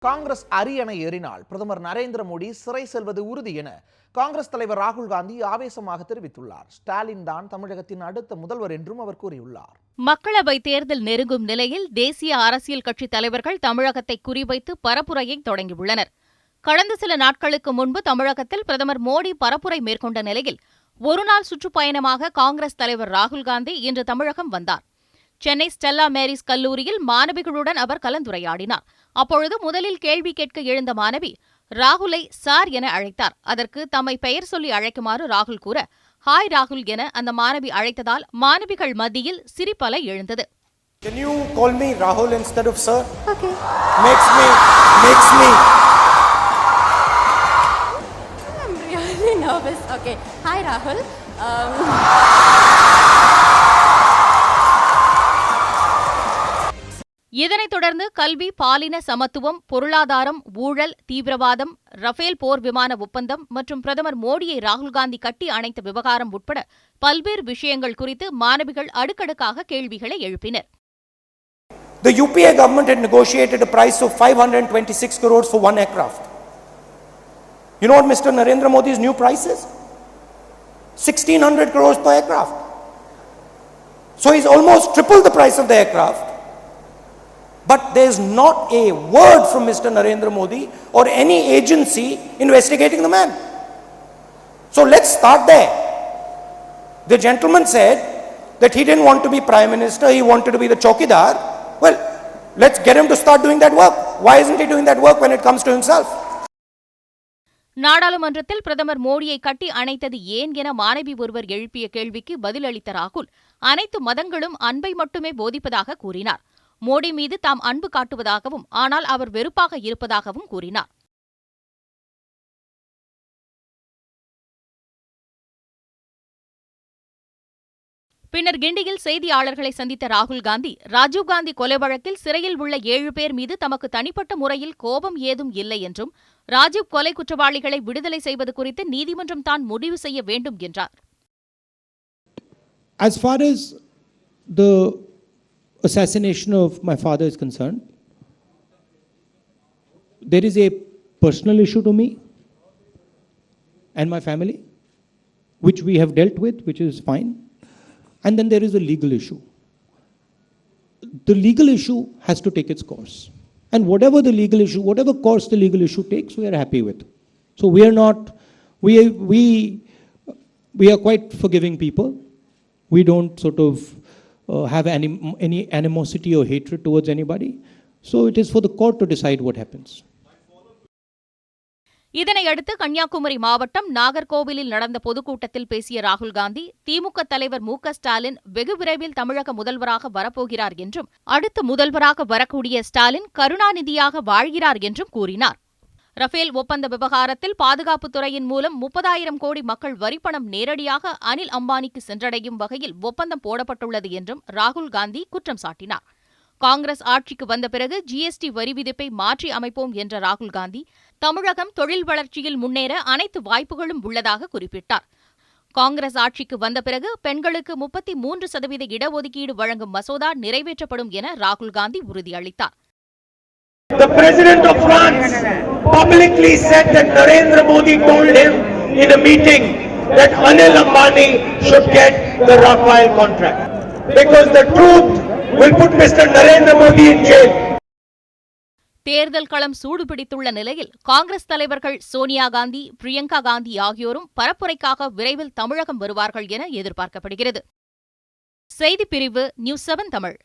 காங்கிரஸ் அரியணை ஏறினால் பிரதமர் நரேந்திர மோடி சிறை செல்வது உறுதி என காங்கிரஸ் தலைவர் ராகுல் காந்தி ஆவேசமாக தெரிவித்துள்ளார். ஸ்டாலின் தான் தமிழகத்தின் அடுத்த முதல்வர் என்றும் அவர் கூறியுள்ளார். மக்களவை தேர்தல் நெருங்கும் நிலையில் தேசிய அரசியல் கட்சித் தலைவர்கள் தமிழகத்தை குறிவைத்து பரப்புரையை தொடங்கியுள்ளனர். கடந்த சில நாட்களுக்கு முன்பு தமிழகத்தில் பிரதமர் மோடி பரப்புரை மேற்கொண்ட நிலையில் ஒருநாள் சுற்றுப்பயணமாக காங்கிரஸ் தலைவர் ராகுல் காந்தி இன்று தமிழகம் வந்தார். சென்னை ஸ்டெல்லா மேரிஸ் கல்லூரியில் மாணவிகளுடன் அவர் கலந்துரையாடினார். அப்பொழுது முதலில் கேள்வி கேட்க எழுந்த மாணவி ராகுலை சார் என அழைத்தார். அதற்கு தம்மை பெயர் சொல்லி அழைக்குமாறு ராகுல் கூற, ஹாய் ராகுல் என அந்த மாணவி அழைத்ததால் மாணவிகள் மத்தியில் சிரிப்பலை எழுந்தது. Can you call me Rahul instead of sir? Okay. Makes me. I'm really nervous. Okay. Hi Rahul. இதனைத் தொடர்ந்து கல்வி, பாலின சமத்துவம், பொருளாதாரம், ஊழல், தீவிரவாதம், ரஃபேல் போர் விமான ஒப்பந்தம் மற்றும் பிரதமர் மோடியை ராகுல்காந்தி கட்டி அணைத்த விவகாரம் உட்பட பல்வேறு விஷயங்கள் குறித்து மாணவிகள் அடுக்கடுக்காக கேள்விகளை எழுப்பினர். The UPA government had negotiated a price of 526 crores for one aircraft. You know what Mr. Narendra Modi's new price is? 1,600 crores per aircraft. So he's almost tripled the price of the aircraft. But there's not a word from Mr. Narendra Modi or any agency investigating the man. So let's start there. The gentleman said that he didn't want to be Prime Minister, he wanted to be the Chowkidar. Well, let's get him to start doing that work. Why isn't he doing that work when it comes to himself? நாடாளுமன்றத்தில் பிரதமர் மோடியை கட்டி அணைத்தது ஏன் என மாணவி ஒருவர் எழுப்பிய கேள்விக்கு பதிலளித்த ராகுல், அனைத்து மதங்களும் அன்பை மட்டுமே போதிப்பதாக கூறினார். மோடி மீது தாம் அன்பு காட்டுவதாகவும் ஆனால் அவர் வெறுப்பாக இருப்பதாகவும் கூறினார். பின்னர் கிண்டியில் செய்தியாளர்களை சந்தித்த ராகுல் காந்தி, ராஜீவ்காந்தி கொலை வழக்கில் சிறையில் உள்ள 7 பேர் மீது தமக்கு தனிப்பட்ட முறையில் கோபம் ஏதும் இல்லை என்றும் ராஜீவ் கொலை குற்றவாளிகளை விடுதலை செய்வது குறித்து நீதிமன்றம் தான் முடிவு செய்ய வேண்டும் என்றார். As far as the assassination of my father is concerned, there is a personal issue to me and my family, which we have dealt with, which is fine. And then there is a legal issue. The legal issue has to take its course. And whatever course the legal issue takes, we are happy with. So we are not, we are quite forgiving people. We don't sort of have any animosity or hatred towards anybody. So it is for the court to decide what happens. இதனையடுத்து கன்னியாகுமரி மாவட்டம் நாகர்கோவிலில் நடந்த பொதுக்கூட்டத்தில் பேசிய ராகுல் காந்தி, திமுக தலைவர் மு.க. ஸ்டாலின் வெகு விரைவில் தமிழக முதல்வராக வரப்போகிறார் என்றும், அடுத்த முதல்வராக வரக்கூடிய ஸ்டாலின் கருணாநிதியாக வாழ்கிறார் என்றும் கூறினார். ரஃபேல் ஒப்பந்த விவகாரத்தில் பாதுகாப்புத் துறையின் மூலம் 30,000 கோடி மக்கள் வரிப்பணம் நேரடியாக அனில் அம்பானிக்கு சென்றடையும் வகையில் ஒப்பந்தம் போடப்பட்டுள்ளது என்றும் ராகுல் காந்தி குற்றம் சாட்டினார். காங்கிரஸ் ஆட்சிக்கு வந்த பிறகு ஜிஎஸ்டி வரி விதிப்பை மாற்றி அமைப்போம் என்ற ராகுல் காந்தி, தமிழகம் தொழில் வளர்ச்சியில் முன்னேற அனைத்து வாய்ப்புகளும் உள்ளதாக குறிப்பிட்டார். காங்கிரஸ் ஆட்சிக்கு வந்த பிறகு பெண்களுக்கு 33% இடஒதுக்கீடு வழங்கும் மசோதா நிறைவேற்றப்படும் என ராகுல் காந்தி உறுதியளித்தார். The President of France publicly said that Narendra Modi told him in a meeting that Anil Ambani should get the Rafale contract because the truth will put Mr. Narendra Modi in jail. தேர்தல் களம் சூடுபிடித்துள்ள நிலையில் காங்கிரஸ் தலைவர்கள் சோனியா காந்தி, பிரியங்கா காந்தி ஆகியோரும் பரப்புரைக்காக விரைவில் தமிழகம் வருவார்கள் என எதிர்பார்க்கப்படுகிறது. செய்திப்பிரிவு நியூஸ் 7 தமிழ்.